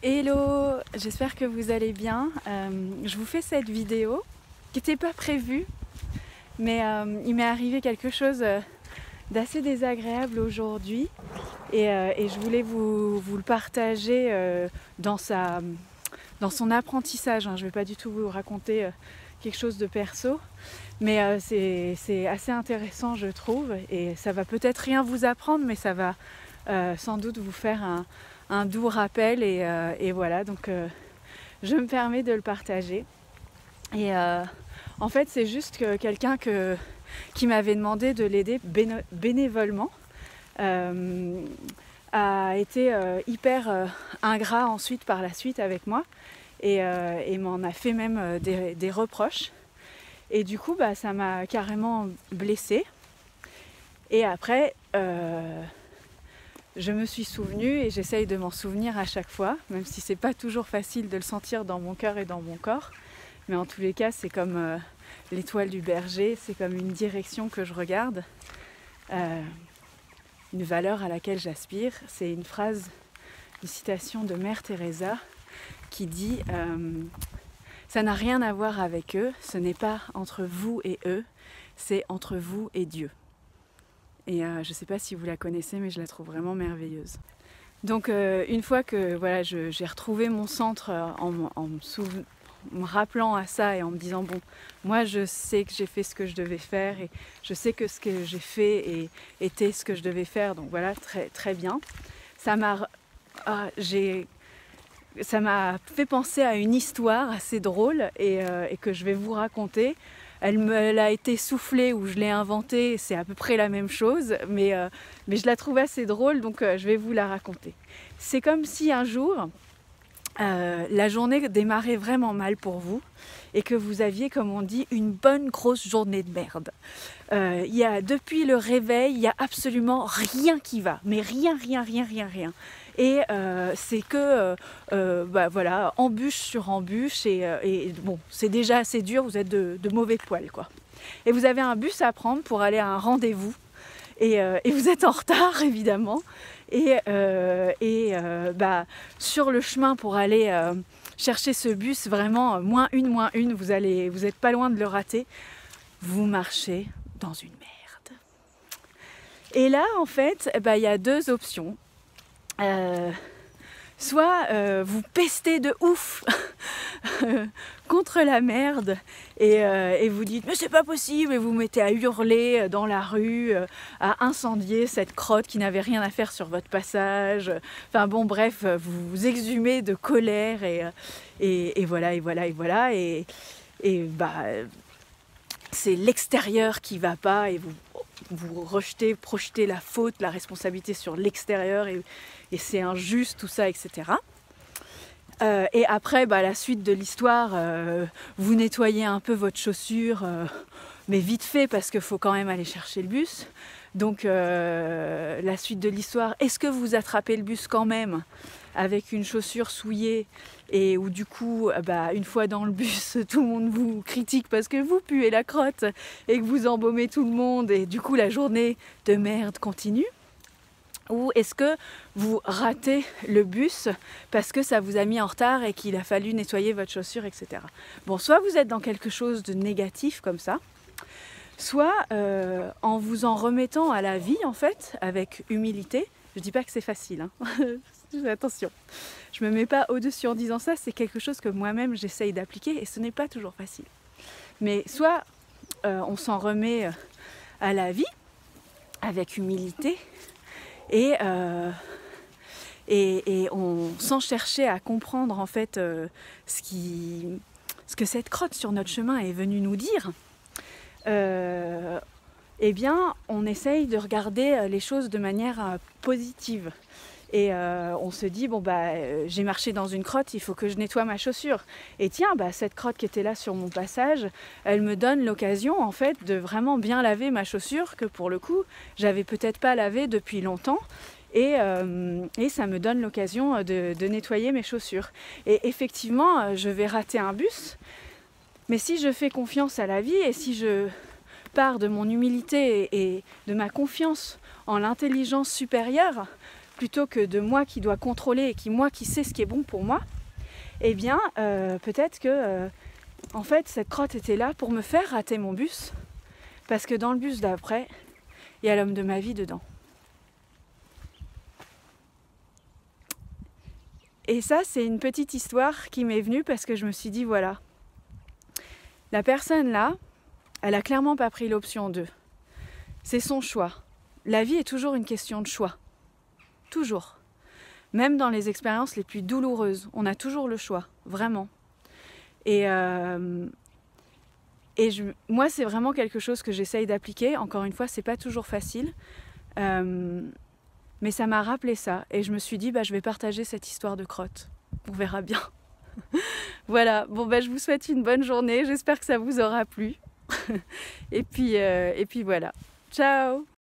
Hello, j'espère que vous allez bien. Je vous fais cette vidéo qui n'était pas prévue, mais il m'est arrivé quelque chose d'assez désagréable aujourd'hui et je voulais vous le partager dans son apprentissage. Je ne vais pas du tout vous raconter quelque chose de perso, mais c'est assez intéressant je trouve, et ça va peut-être rien vous apprendre, mais ça va sans doute vous faire un doux rappel et voilà, donc je me permets de le partager. Et en fait c'est juste que quelqu'un qui m'avait demandé de l'aider bénévolement a été hyper ingrat ensuite par la suite avec moi et m'en a fait même des reproches, et du coup ça m'a carrément blessée. Et après je me suis souvenue, et j'essaye de m'en souvenir à chaque fois, même si c'est pas toujours facile de le sentir dans mon cœur et dans mon corps, mais en tous les cas c'est comme l'étoile du berger, c'est comme une direction que je regarde, une valeur à laquelle j'aspire. C'est une phrase, une citation de Mère Teresa qui dit ça n'a rien à voir avec eux, ce n'est pas entre vous et eux, c'est entre vous et Dieu. Et je ne sais pas si vous la connaissez, mais je la trouve vraiment merveilleuse. Donc une fois que voilà, j'ai retrouvé mon centre en me rappelant à ça et en me disant bon, moi je sais que j'ai fait ce que je devais faire et je sais que ce que j'ai fait était ce que je devais faire, donc voilà, très, très bien. Ça m'a fait penser à une histoire assez drôle et que je vais vous raconter. Elle me l'a été soufflée ou je l'ai inventée, c'est à peu près la même chose, mais je la trouve assez drôle, donc je vais vous la raconter. C'est comme si un jour, la journée démarrait vraiment mal pour vous et que vous aviez, comme on dit, une bonne grosse journée de merde. Depuis le réveil, il n'y a absolument rien qui va, mais rien. Et c'est que voilà, embûche sur embûche, et bon, c'est déjà assez dur, vous êtes de mauvais poil quoi. Et vous avez un bus à prendre pour aller à un rendez-vous, et vous êtes en retard évidemment, et sur le chemin pour aller chercher ce bus, vraiment moins une, vous êtes pas loin de le rater, vous marchez dans une merde. Et là en fait, il y a deux options. Soit vous pestez de ouf contre la merde et vous dites mais c'est pas possible, et vous mettez à hurler dans la rue, à incendier cette crotte qui n'avait rien à faire sur votre passage. Enfin bon, bref, vous vous exhumez de colère et voilà, et c'est l'extérieur qui va pas, et vous projetez la faute, la responsabilité sur l'extérieur, et c'est injuste tout ça, etc. Et après, la suite de l'histoire, vous nettoyez un peu votre chaussure, mais vite fait parce qu'il faut quand même aller chercher le bus. Donc la suite de l'histoire, est-ce que vous attrapez le bus quand même avec une chaussure souillée, et où du coup, une fois dans le bus, tout le monde vous critique parce que vous puez la crotte et que vous embaumez tout le monde, et du coup la journée de merde continue? Ou est-ce que vous ratez le bus parce que ça vous a mis en retard et qu'il a fallu nettoyer votre chaussure, etc. Bon, soit vous êtes dans quelque chose de négatif comme ça, soit en vous en remettant à la vie, en fait, avec humilité. Je dis pas que c'est facile, hein. Attention, je me mets pas au-dessus en disant ça, c'est quelque chose que moi-même j'essaye d'appliquer et ce n'est pas toujours facile. Mais soit on s'en remet à la vie avec humilité, et on sans chercher à comprendre en fait ce que cette crotte sur notre chemin est venue nous dire, eh bien on essaye de regarder les choses de manière positive. Et on se dit, bon j'ai marché dans une crotte, il faut que je nettoie ma chaussure. Et tiens, cette crotte qui était là sur mon passage, elle me donne l'occasion en fait de vraiment bien laver ma chaussure, que pour le coup, j'avais peut-être pas lavé depuis longtemps. Et ça me donne l'occasion de nettoyer mes chaussures. Et effectivement, je vais rater un bus, mais si je fais confiance à la vie, et si je pars de mon humilité et de ma confiance en l'intelligence supérieure, plutôt que de moi qui dois contrôler et moi qui sais ce qui est bon pour moi, eh bien peut-être que en fait cette crotte était là pour me faire rater mon bus, parce que dans le bus d'après, il y a l'homme de ma vie dedans. Et ça, c'est une petite histoire qui m'est venue parce que je me suis dit, voilà, la personne là, elle a clairement pas pris l'option 2. C'est son choix. La vie est toujours une question de choix. Toujours. Même dans les expériences les plus douloureuses, on a toujours le choix, vraiment. Et moi, c'est vraiment quelque chose que j'essaye d'appliquer. Encore une fois, c'est pas toujours facile. Mais ça m'a rappelé ça. Et je me suis dit, je vais partager cette histoire de crotte. On verra bien. Voilà. Bon, je vous souhaite une bonne journée. J'espère que ça vous aura plu. Et puis voilà. Ciao!